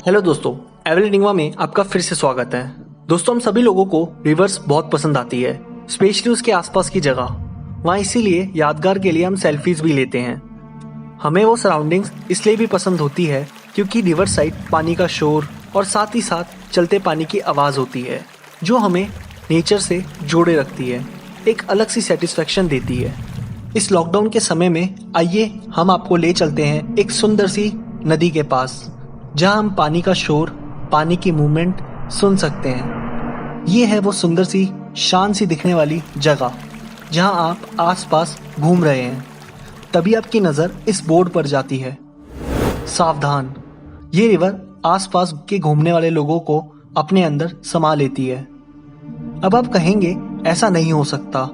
Hello दोस्तों, एवल enigma में आपका फिर से स्वागत है। दोस्तों, हम सभी लोगों को रिवर्स बहुत पसंद आती है, स्पेशली उसके आसपास की जगह। वहाँ इसीलिए यादगार के लिए हम सेल्फीज भी लेते हैं। हमें वो सराउंडिंग्स इसलिए भी पसंद होती है क्योंकि रिवर साइड पानी का शोर और साथ ही साथ चलते पानी की आवाज़ होती है जो हमें नेचर से जोड़े रखती है, एक अलग सी सेटिस्फेक्शन देती है। इस लॉकडाउन के समय में आइए हम आपको ले चलते हैं एक सुंदर सी नदी के पास, जहां हम पानी का शोर, पानी की मूवमेंट सुन सकते हैं। ये है वो सुंदर सी, शांत सी दिखने वाली जगह जहां आप आसपास घूम रहे हैं। तभी आपकी नज़र इस बोर्ड पर जाती है, सावधान। ये रिवर आसपास के घूमने वाले लोगों को अपने अंदर समा लेती है। अब आप कहेंगे ऐसा नहीं हो सकता।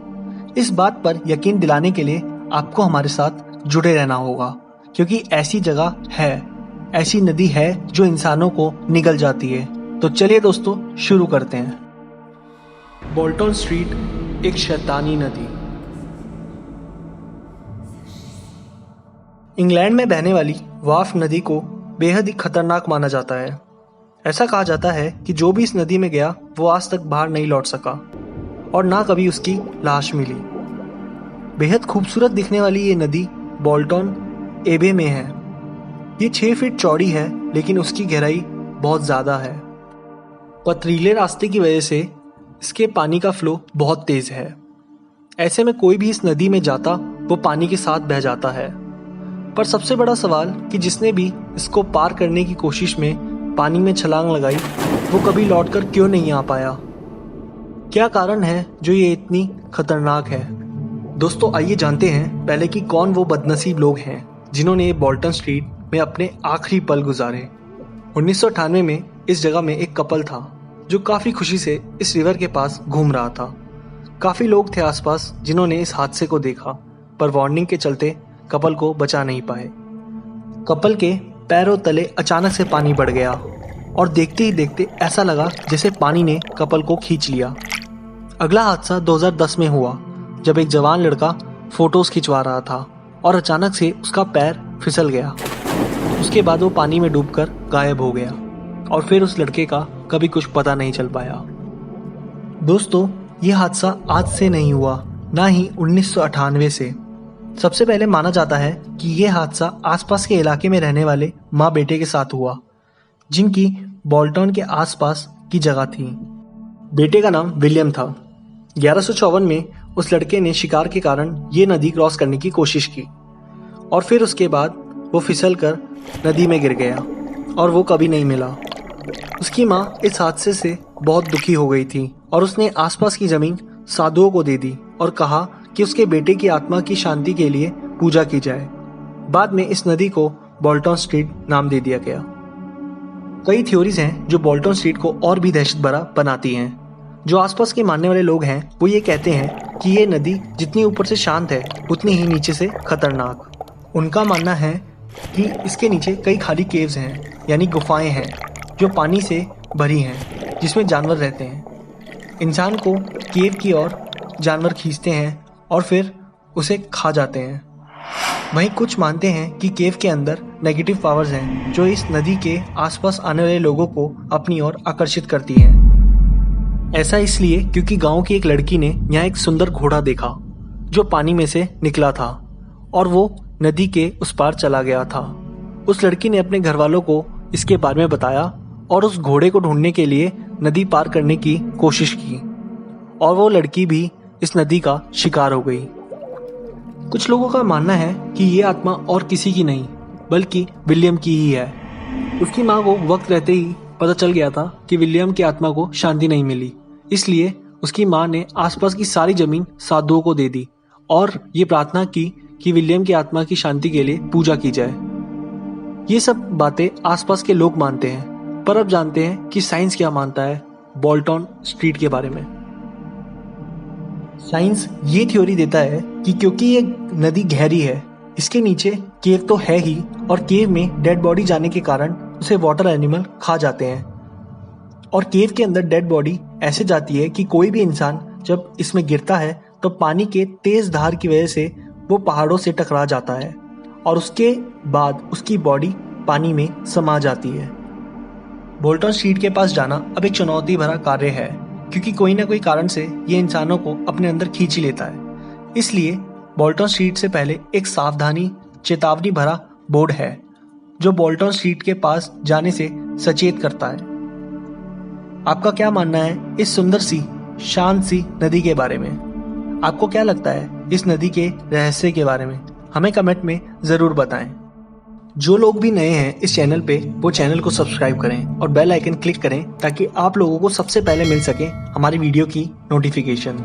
इस बात पर यकीन दिलाने के लिए आपको हमारे साथ जुड़े रहना होगा, क्योंकि ऐसी जगह है, ऐसी नदी है जो इंसानों को निगल जाती है। तो चलिए दोस्तों, शुरू करते हैं। बोल्टन स्ट्रीट, एक शैतानी नदी। इंग्लैंड में बहने वाली वाफ नदी को बेहद ही खतरनाक माना जाता है। ऐसा कहा जाता है कि जो भी इस नदी में गया वो आज तक बाहर नहीं लौट सका और ना कभी उसकी लाश मिली। बेहद खूबसूरत दिखने वाली ये नदी बोल्टन एबे में है। ये 6 फीट चौड़ी है, लेकिन उसकी गहराई बहुत ज़्यादा है। पथरीले रास्ते की वजह से इसके पानी का फ्लो बहुत तेज़ है। ऐसे में कोई भी इस नदी में जाता वो पानी के साथ बह जाता है। पर सबसे बड़ा सवाल कि जिसने भी इसको पार करने की कोशिश में पानी में छलांग लगाई वो कभी लौटकर क्यों नहीं आ पाया? क्या कारण है जो ये इतनी खतरनाक है? दोस्तों, आइए जानते हैं पहले कि कौन वो बदनसीब लोग हैं जिन्होंने ये बोल्टन स्ट्रीट में अपने आखिरी पल गुजारे। 1998 में इस जगह में एक कपल था जो काफ़ी खुशी से इस रिवर के पास घूम रहा था। काफ़ी लोग थे आसपास जिन्होंने इस हादसे को देखा, पर वार्निंग के चलते कपल को बचा नहीं पाए। कपल के पैरों तले अचानक से पानी बढ़ गया और देखते ही देखते ऐसा लगा जैसे पानी ने कपल को खींच लिया। अगला हादसा 2010 में हुआ, जब एक जवान लड़का फोटोज खिंचवा रहा था और अचानक से उसका पैर फिसल गया। उसके बाद वो पानी में डूबकर गायब हो गया और फिर उस लड़के का कभी कुछ पता नहीं चल पाया। दोस्तों, ये हादसा आज से नहीं हुआ, ना ही 1998 से। सबसे पहले माना जाता है कि ये हादसा आसपास के इलाके में रहने वाले माँ बेटे के साथ हुआ, जिनकी बोल्टन के आसपास की जगह थी। बेटे का नाम विलियम था। 1154 में उस लड़के ने शिकार के कारण ये नदी क्रॉस करने की कोशिश की और फिर उसके बाद वो फिसल कर नदी में गिर गया और वो कभी नहीं मिला। उसकी माँ इस हादसे से बहुत दुखी हो गई थी और उसने आसपास की जमीन साधुओं को दे दी और कहा कि उसके बेटे की आत्मा की शांति के लिए पूजा की जाए। बाद में इस नदी को बोल्टन स्ट्रीट नाम दे दिया गया। कई थ्योरीज हैं जो बोल्टन स्ट्रीट को और भी दहशत भरा बनाती हैं। जो आसपास के मानने वाले लोग हैं वो ये कहते हैं कि ये नदी जितनी ऊपर से शांत है उतनी ही नीचे से खतरनाक। उनका मानना है कि इसके नीचे कई खाली केव्स हैं, यानी गुफाएं हैं जो पानी से भरी हैं, जिसमें जानवर रहते हैं। इंसान को केव की ओर जानवर खींचते हैं और फिर उसे खा जाते हैं। वहीं कुछ मानते हैं कि केव के अंदर नेगेटिव पावर्स हैं जो इस नदी के आसपास आने वाले लोगों को अपनी ओर आकर्षित करती हैं। ऐसा इसलिए क्योंकि गांव की एक लड़की ने यहाँ एक सुंदर घोड़ा देखा जो पानी में से निकला था और वो नदी के उस पार चला गया था। उस लड़की ने अपने घर वालों को इसके बारे में बताया और उस घोड़े को ढूंढने के लिए नदी पार करने की कोशिश की और वो लड़की भी इस नदी का शिकार हो गई। कुछ लोगों का मानना है कि ये आत्मा और किसी की नहीं बल्कि विलियम की ही है। उसकी माँ को वक्त रहते ही पता चल गया था कि विलियम की आत्मा को शांति नहीं मिली, इसलिए उसकी माँ ने आसपास की सारी जमीन साधुओं को दे दी और ये प्रार्थना की कि विलियम की आत्मा की शांति के लिए पूजा की जाए। ये सब बातें आसपास के लोग मानते हैं, पर अब जानते हैं कि साइंस क्या मानता है बोल्टन स्ट्रीट के बारे में। साइंस ये थ्योरी देता है कि क्योंकि ये नदी गहरी है, इसके नीचे केव तो है ही और केव में डेड बॉडी जाने के कारण उसे वाटर एनिमल खा जाते हैं और केव के अंदर डेड बॉडी ऐसे जाती है कि कोई भी इंसान जब इसमें गिरता है तो पानी के तेज धार की वजह से वो पहाड़ों से टकरा जाता है और उसके बाद उसकी बॉडी पानी में समा जाती है। बोल्टन स्ट्रीट के पास जाना अब एक चुनौती भरा कार्य है, क्योंकि कोई ना कोई कारण से ये इंसानों को अपने अंदर खींच ही लेता है। इसलिए बोल्टन स्ट्रीट से पहले एक सावधानी चेतावनी भरा बोर्ड है जो बोल्टन स्ट्रीट के पास जाने से सचेत करता है। आपका क्या मानना है इस सुंदर सी शांत सी नदी के बारे में? आपको क्या लगता है इस नदी के रहस्य के बारे में? हमें कमेंट में जरूर बताएं। जो लोग भी नए हैं इस चैनल पे वो चैनल को सब्सक्राइब करें और बेल आइकन क्लिक करें ताकि आप लोगों को सबसे पहले मिल सके हमारी वीडियो की नोटिफिकेशन।